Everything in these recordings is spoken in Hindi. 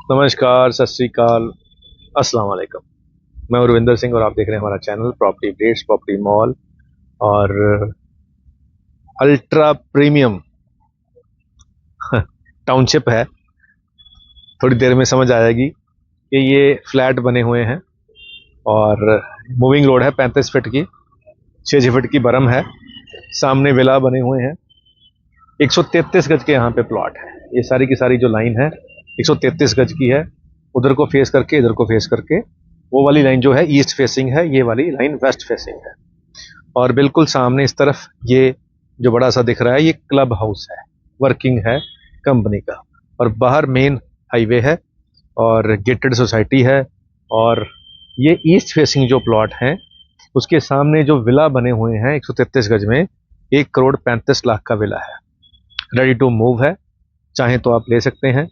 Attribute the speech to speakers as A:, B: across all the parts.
A: नमस्कार, सत श्री अकाल, अस्सलाम वालेकुम। मैं उर्विंदर सिंह और आप देख रहे हैं हमारा channel property updates, property mall और अल्ट्रा प्रीमियम टाउनशिप है। थोड़ी देर में समझ आएगी कि ये फ्लैट बने हुए हैं और मूविंग रोड है 35 फीट की, 6 फीट की बरम है, सामने विला बने हुए हैं। 133 गज के यहाँ पे प्लॉट है। ये सारी की सारी जो लाइन है 133 गज की है। उधर को फेस करके, इधर को फेस करके, वो वाली लाइन जो है ईस्ट फेसिंग है, ये वाली लाइन वेस्ट फेसिंग है। और बिल्कुल सामने इस तरफ ये जो बड़ा सा दिख रहा है ये क्लब हाउस है, वर्किंग है कंपनी का। और बाहर मेन हाईवे है और गेटेड सोसाइटी है। और ये ईस्ट फेसिंग जो प्लॉट है उसके सामने जो विला बने हुए हैं 133 गज में, 1 करोड़ 35 लाख का विला है। रेडी टू मूव है, चाहे तो आप ले सकते हैं।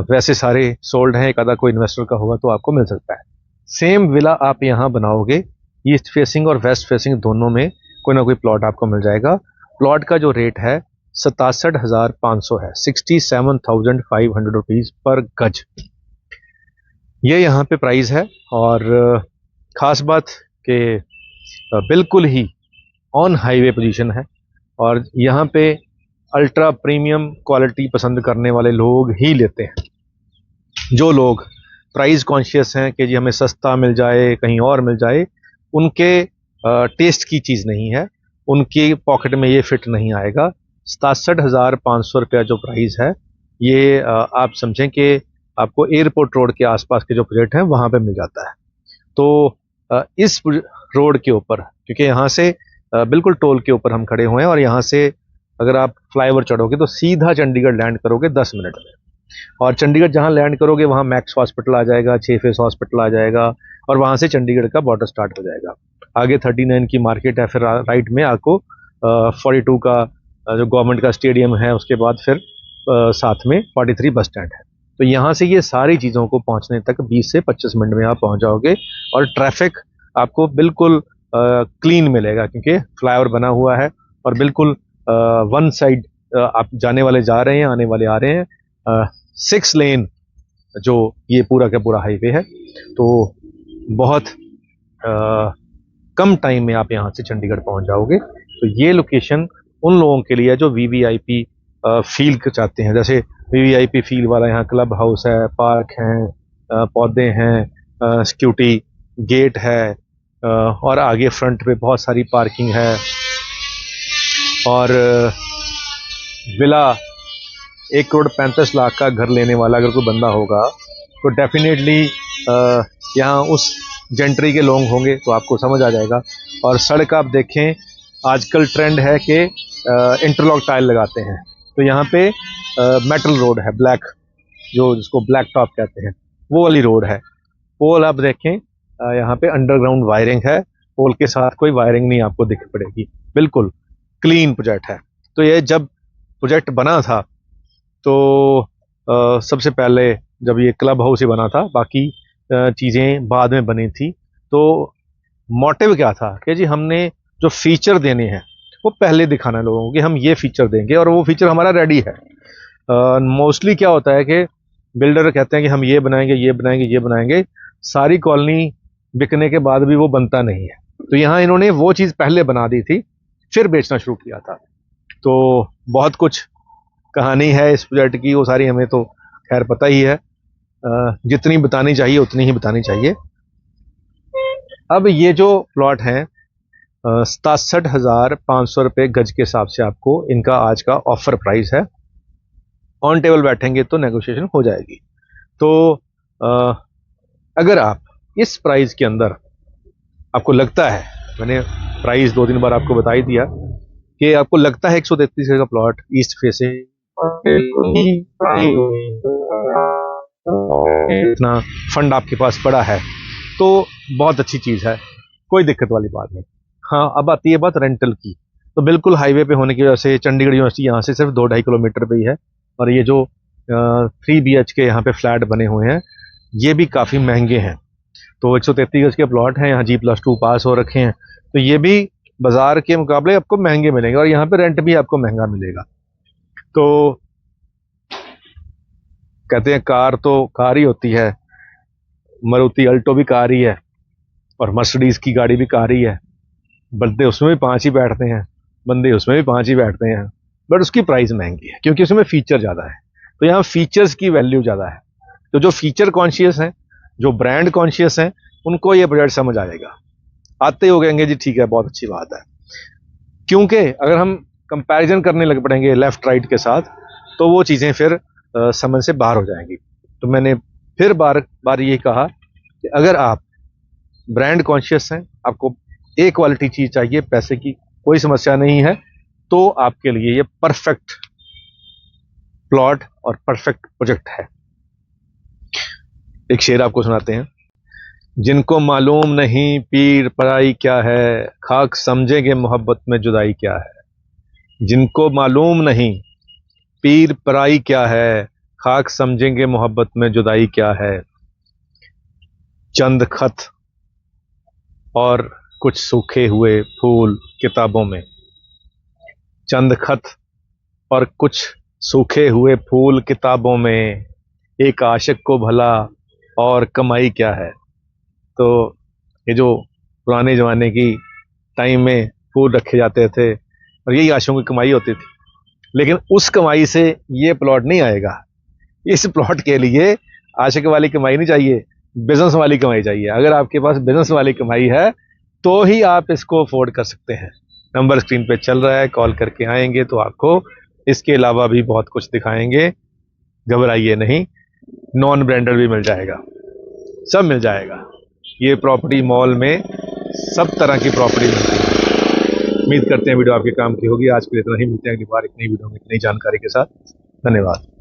A: वैसे सारे सोल्ड हैं, एक आधा कोई इन्वेस्टर का होगा तो आपको मिल सकता है। सेम विला आप यहाँ बनाओगे, ईस्ट फेसिंग और वेस्ट फेसिंग दोनों में कोई ना कोई प्लॉट आपको मिल जाएगा। प्लॉट का जो रेट है 67,500 है, 67,500 रुपीज पर गज, ये यहाँ पे प्राइस है। और खास बात कि बिल्कुल ही ऑन हाईवे पोजीशन है और यहाँ पे अल्ट्रा प्रीमियम क्वालिटी पसंद करने वाले लोग ही लेते हैं। जो लोग प्राइस कॉन्शियस हैं कि जी हमें सस्ता मिल जाए, कहीं और मिल जाए, उनके टेस्ट की चीज़ नहीं है, उनकी पॉकेट में ये फिट नहीं आएगा। 67,500 रुपया जो प्राइस है ये आप समझें कि आपको एयरपोर्ट रोड के आसपास के जो प्रोजेक्ट हैं वहाँ पे मिल जाता है। तो इस रोड के ऊपर, क्योंकि यहाँ से बिल्कुल टोल के ऊपर हम खड़े हुए हैं और यहाँ से अगर आप फ्लाईओवर चढ़ोगे तो सीधा चंडीगढ़ लैंड करोगे 10 मिनट में। और चंडीगढ़ जहाँ लैंड करोगे वहाँ मैक्स हॉस्पिटल आ जाएगा, 6 फेस हॉस्पिटल आ जाएगा और वहाँ से चंडीगढ़ का बॉर्डर स्टार्ट हो जाएगा। आगे 39 की मार्केट है, फिर राइट में आपको 42 का जो गवर्नमेंट का स्टेडियम है, उसके बाद फिर साथ में 43 बस स्टैंड है। तो यहाँ से ये सारी चीज़ों को पहुँचने तक 20 से 25 मिनट में आप पहुँच जाओगे। और ट्रैफिक आपको बिल्कुल क्लीन मिलेगा क्योंकि फ्लाईओवर बना हुआ है और बिल्कुल वन साइड आप जाने वाले जा रहे हैं, आने वाले आ रहे हैं। 6 लेन जो ये पूरा का पूरा हाईवे है, तो बहुत कम टाइम में आप यहाँ से चंडीगढ़ पहुँच जाओगे। तो ये लोकेशन उन लोगों के लिए है जो वीवीआईपी फील चाहते हैं। जैसे वीवीआईपी फील वाला यहाँ क्लब हाउस है, पार्क हैं, पौधे हैं, सिक्योरिटी गेट है और आगे फ्रंट पे बहुत सारी पार्किंग है। और विला 1 करोड़ 35 लाख का घर लेने वाला अगर कोई बंदा होगा तो डेफिनेटली यहाँ उस जेंट्री के लोग होंगे, तो आपको समझ आ जाएगा। और सड़क आप देखें, आजकल ट्रेंड है कि इंटरलॉक टाइल लगाते हैं, तो यहाँ पे मेटल रोड है, ब्लैक, जो जिसको ब्लैक टॉप कहते हैं, वो वाली रोड है। पोल आप देखें, यहाँ पे अंडरग्राउंड वायरिंग है, पोल के साथ कोई वायरिंग नहीं आपको दिख पड़ेगी, बिल्कुल क्लीन प्रोजेक्ट है। तो ये जब प्रोजेक्ट बना था तो सबसे पहले जब ये क्लब हाउस ही बना था, बाकी चीज़ें बाद में बनी थी। तो मोटिव क्या था कि जी हमने जो फीचर देने हैं वो पहले दिखाना है लोगों को कि हम ये फीचर देंगे और वो फीचर हमारा रेडी है। मोस्टली क्या होता है कि बिल्डर कहते हैं कि हम ये बनाएंगे, ये बनाएंगे, ये बनाएंगे, सारी कॉलोनी बिकने के बाद भी वो बनता नहीं है। तो यहाँ इन्होंने वो चीज़ पहले बना दी थी, फिर बेचना शुरू किया था। तो बहुत कुछ कहानी है इस प्रोजेक्ट की, वो सारी हमें तो खैर पता ही है। जितनी बतानी चाहिए उतनी ही बतानी चाहिए। अब ये जो प्लॉट है 67,500 रुपये गज के हिसाब से आपको इनका आज का ऑफर प्राइस है। ऑन टेबल बैठेंगे तो नेगोशिएशन हो जाएगी। तो अगर आप इस प्राइस के अंदर आपको लगता है, मैंने प्राइस 2-3 बार आपको बता ही दिया, कि आपको लगता है 133 का प्लॉट ईस्ट फेसिंग इतना फंड आपके पास पड़ा है तो बहुत अच्छी चीज़ है, कोई दिक्कत वाली बात नहीं। हाँ, अब आती है बात रेंटल की। तो बिल्कुल हाईवे पे होने की वजह से चंडीगढ़ यूनिवर्सिटी यहाँ से सिर्फ 2-2.5 किलोमीटर पे ही है। और ये जो 3 BH के यहाँ पे फ्लैट बने हुए हैं ये भी काफ़ी महंगे हैं। तो 133 गज के प्लॉट हैं, यहाँ G+2 पास हो रखे हैं, तो ये भी बाजार के मुकाबले आपको महंगे मिलेंगे और यहाँ पे रेंट भी आपको महंगा मिलेगा। तो कहते हैं कार तो कार ही होती है, मारुति अल्टो भी कार ही है और मर्सिडीज की गाड़ी भी कार ही है। बंदे उसमें भी 5 ही बैठते हैं, बंदे उसमें भी 5 ही बैठते हैं, बट उसकी प्राइस महंगी है क्योंकि उसमें फीचर ज़्यादा है। तो यहाँ फीचर्स की वैल्यू ज़्यादा है। तो जो फीचर कॉन्शियस हैं, जो ब्रांड कॉन्शियस हैं, उनको ये बजट समझ आएगा। आते हो गएंगे जी, ठीक है, बहुत अच्छी बात है। क्योंकि अगर हम कंपैरिजन करने लग पड़ेंगे लेफ्ट राइट के साथ, तो वो चीज़ें फिर समझ से बाहर हो जाएंगी। तो मैंने फिर बार बार ये कहा कि अगर आप ब्रांड कॉन्शियस हैं, आपको ए क्वालिटी चीज़ चाहिए, पैसे की कोई समस्या नहीं है, तो आपके लिए ये परफेक्ट प्लॉट और परफेक्ट प्रोजेक्ट है। एक शेर आपको सुनाते हैं। जिनको मालूम नहीं पीर पराई क्या है, खाक समझेंगे मोहब्बत में जुदाई क्या है। जिनको मालूम नहीं पीर पराई क्या है, खाक समझेंगे मोहब्बत में जुदाई क्या है। चंद खत और कुछ सूखे हुए फूल किताबों में, चंद खत और कुछ सूखे हुए फूल किताबों में, एक आशिक को भला और कमाई क्या है। तो ये जो पुराने ज़माने की टाइम में फूल रखे जाते थे और यही आशिकों की कमाई होती थी, लेकिन उस कमाई से ये प्लॉट नहीं आएगा। इस प्लॉट के लिए आशिक वाली कमाई नहीं चाहिए, बिजनेस वाली कमाई चाहिए। अगर आपके पास बिजनेस वाली कमाई है तो ही आप इसको अफोर्ड कर सकते हैं। नंबर स्क्रीन पे चल रहा है, कॉल करके आएंगे तो आपको इसके अलावा भी बहुत कुछ दिखाएंगे। घबराइए नहीं, नॉन ब्रांडेड भी मिल जाएगा, सब मिल जाएगा। ये प्रॉपर्टी मॉल में सब तरह की प्रॉपर्टी मिलती है। उम्मीद करते हैं वीडियो आपके काम की होगी। आज के लिए इतना ही, मिलते हैं अगली बार एक नई वीडियो में एक नई जानकारी के साथ। धन्यवाद।